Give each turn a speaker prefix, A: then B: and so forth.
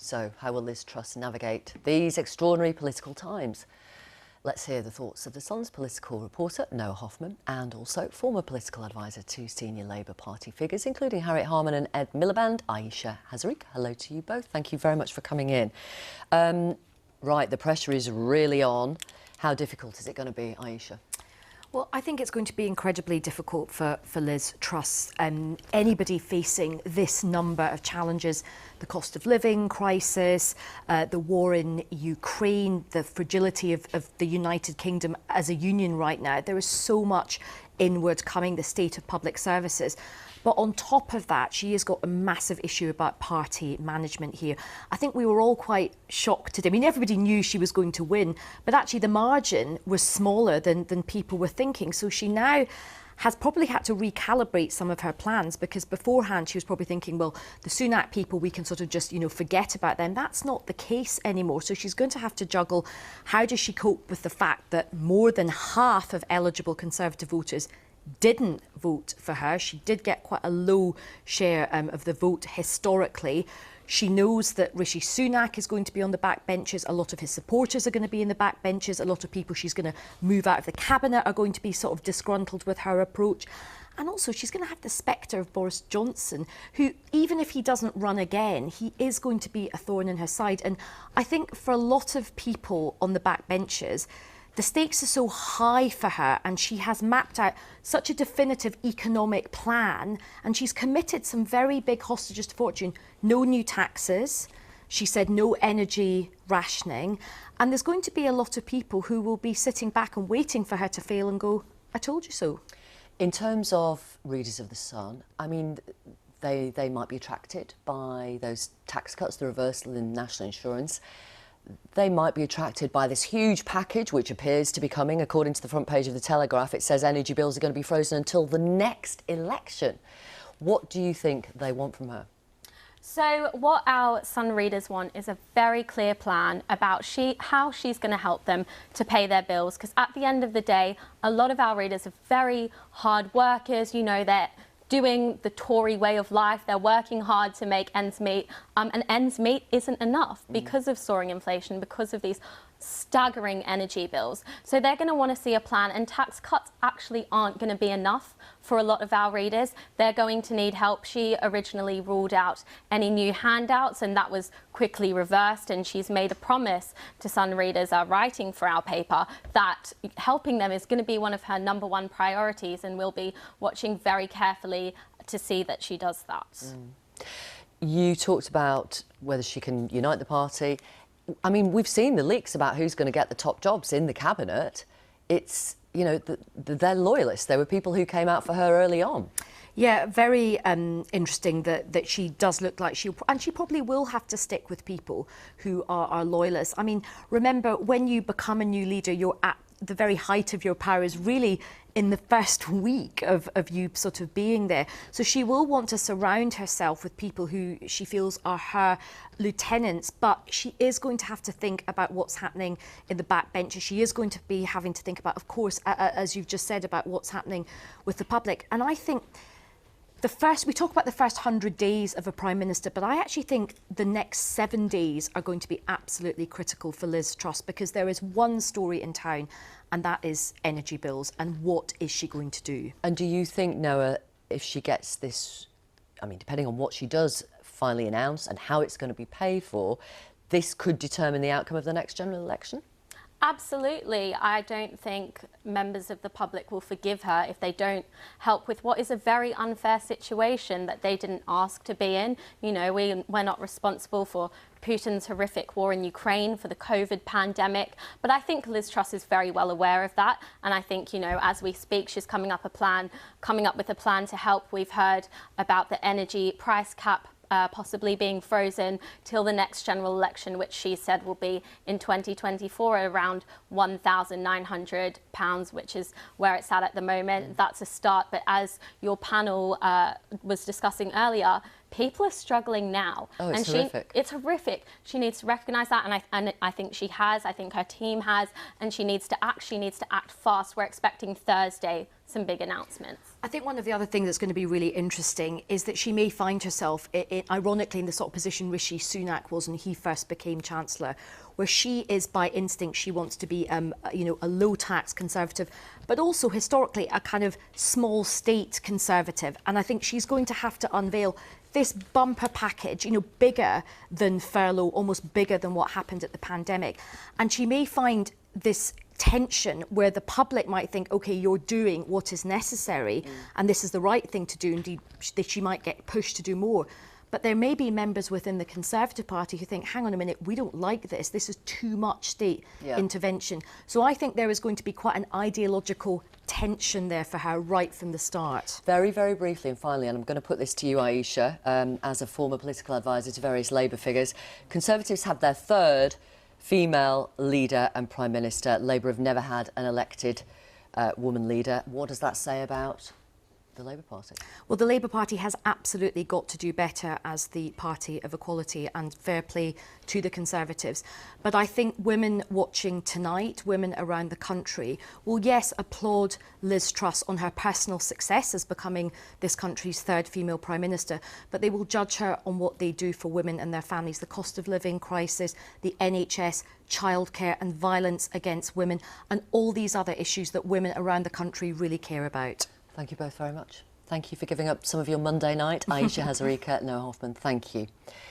A: So how will Liz Truss navigate these extraordinary political times? Let's hear the thoughts of The Sun's political reporter, Noa Hoffman, and also former political advisor to senior Labour Party figures, including Harriet, Harman and Miliband, Ayesha Hazarika. Hello to you both. Thank you very much for coming in. Right, the pressure is really on. How difficult is it going to be, Ayesha?
B: Well, I think it's going to be incredibly difficult for Liz Truss. Anybody facing this number of challenges, the cost of living crisis, the war in Ukraine, the fragility of the United Kingdom as a union right now, there is so much inward coming, the state of public services. But on top of that, she has got a massive issue about party management here. I think we were all quite shocked today. I mean, everybody knew she was going to win, but actually the margin was smaller than people were thinking. So she now has probably had to recalibrate some of her plans, because beforehand she was probably thinking, well, the Sunak people, we can sort of just, forget about them. That's not the case anymore. So she's going to have to juggle, how does she cope with the fact that more than half of eligible Conservative voters didn't vote for her. She did get quite a low share of the vote historically. She knows that Rishi Sunak is going to be on the backbenches. A lot of his supporters are going to be in the backbenches. A lot of people she's going to move out of the cabinet are going to be sort of disgruntled with her approach. And also she's going to have the spectre of Boris Johnson, who, even if he doesn't run again, he is going to be a thorn in her side. And I think for a lot of people on the backbenches, the stakes are so high for her, and she has mapped out such a definitive economic plan, and she's committed some very big hostages to fortune. No new taxes. She said no energy rationing. And there's going to be a lot of people who will be sitting back and waiting for her to fail and go, I told you so.
A: In terms of readers of The Sun, I mean, they might be attracted by those tax cuts, the reversal in national insurance. They might be attracted by this huge package, which appears to be coming. According to the front page of The Telegraph, it says energy bills are going to be frozen until the next election. What do you think they want from her?
C: So what our Sun readers want is a very clear plan about how she's going to help them to pay their bills. Because at the end of the day, a lot of our readers are very hard workers. They're doing the Tory way of life. They're working hard to make ends meet, and ends meet isn't enough because of soaring inflation, because of these staggering energy bills. So they're going to want to see a plan, and tax cuts actually aren't going to be enough for a lot of our readers. They're going to need help. She originally ruled out any new handouts, and that was quickly reversed, and she's made a promise to Sun readers writing for our paper that helping them is going to be one of her #1 priorities, and we'll be watching very carefully to see that she does that.
A: You talked about whether she can unite the party. I mean, we've seen the leaks about who's going to get the top jobs in the cabinet. It's, they're loyalists. There were people who came out for her early on.
B: Yeah, very interesting that she does look like she probably will have to stick with people who are loyalists. I mean, remember, when you become a new leader, you're at the very height of your power is really in the first week of you sort of being there. So she will want to surround herself with people who she feels are her lieutenants, but she is going to have to think about what's happening in the backbenches. She is going to be having to think about, of course, as you've just said, about what's happening with the public. And I think we talk about the first 100 days of a Prime Minister, but I actually think the next 7 days are going to be absolutely critical for Liz Truss, because there is one story in town, and that is energy bills. And what is she going to do? And
A: do you think, Noa, if she gets this, I mean, depending on what she does finally announce and how it's going to be paid for, this could determine the outcome of the next general election?
C: Absolutely. I don't think members of the public will forgive her if they don't help with what is a very unfair situation that they didn't ask to be in. We're not responsible for Putin's horrific war in Ukraine, for the COVID pandemic. But I think Liz Truss is very well aware of that. And I think, as we speak, she's coming up with a plan to help. We've heard about the energy price cap possibly being frozen till the next general election, which she said will be in 2024, around £1,900, which is where it's at the moment. That's a start. But as your panel was discussing earlier, people are struggling now.
A: Oh, it's
C: and
A: horrific.
C: It's horrific. She needs to recognise that, and I think she has. I think her team has, and she needs to act. She needs to act fast. We're expecting Thursday some big announcements.
B: I think one of the other things that's going to be really interesting is that she may find herself, ironically, in the sort of position Rishi Sunak was when he first became Chancellor, where she is by instinct, she wants to be a low-tax Conservative, but also historically a kind of small state Conservative. And I think she's going to have to unveil this bumper package, bigger than furlough, almost bigger than what happened at the pandemic. And she may find this tension where the public might think, OK, you're doing what is necessary and this is the right thing to do. Indeed, she might get pushed to do more. But there may be members within the Conservative Party who think, hang on a minute, we don't like this. This is too much state intervention. So I think there is going to be quite an ideological tension there for her right from the start.
A: Very, very briefly and finally, and I'm going to put this to you, Ayesha, as a former political advisor to various Labour figures. Conservatives have their third female leader and Prime Minister. Labour have never had an elected woman leader. What does that say about the Labour Party?
B: Well, the Labour Party has absolutely got to do better as the party of equality, and fair play to the Conservatives. But I think women watching tonight, women around the country, will, yes, applaud Liz Truss on her personal success as becoming this country's third female Prime Minister, but they will judge her on what they do for women and their families, the cost of living crisis, the NHS, childcare and violence against women, and all these other issues that women around the country really care about.
A: Thank you both very much. Thank you for giving up some of your Monday night. Ayesha Hazarika, Noa Hoffman, thank you.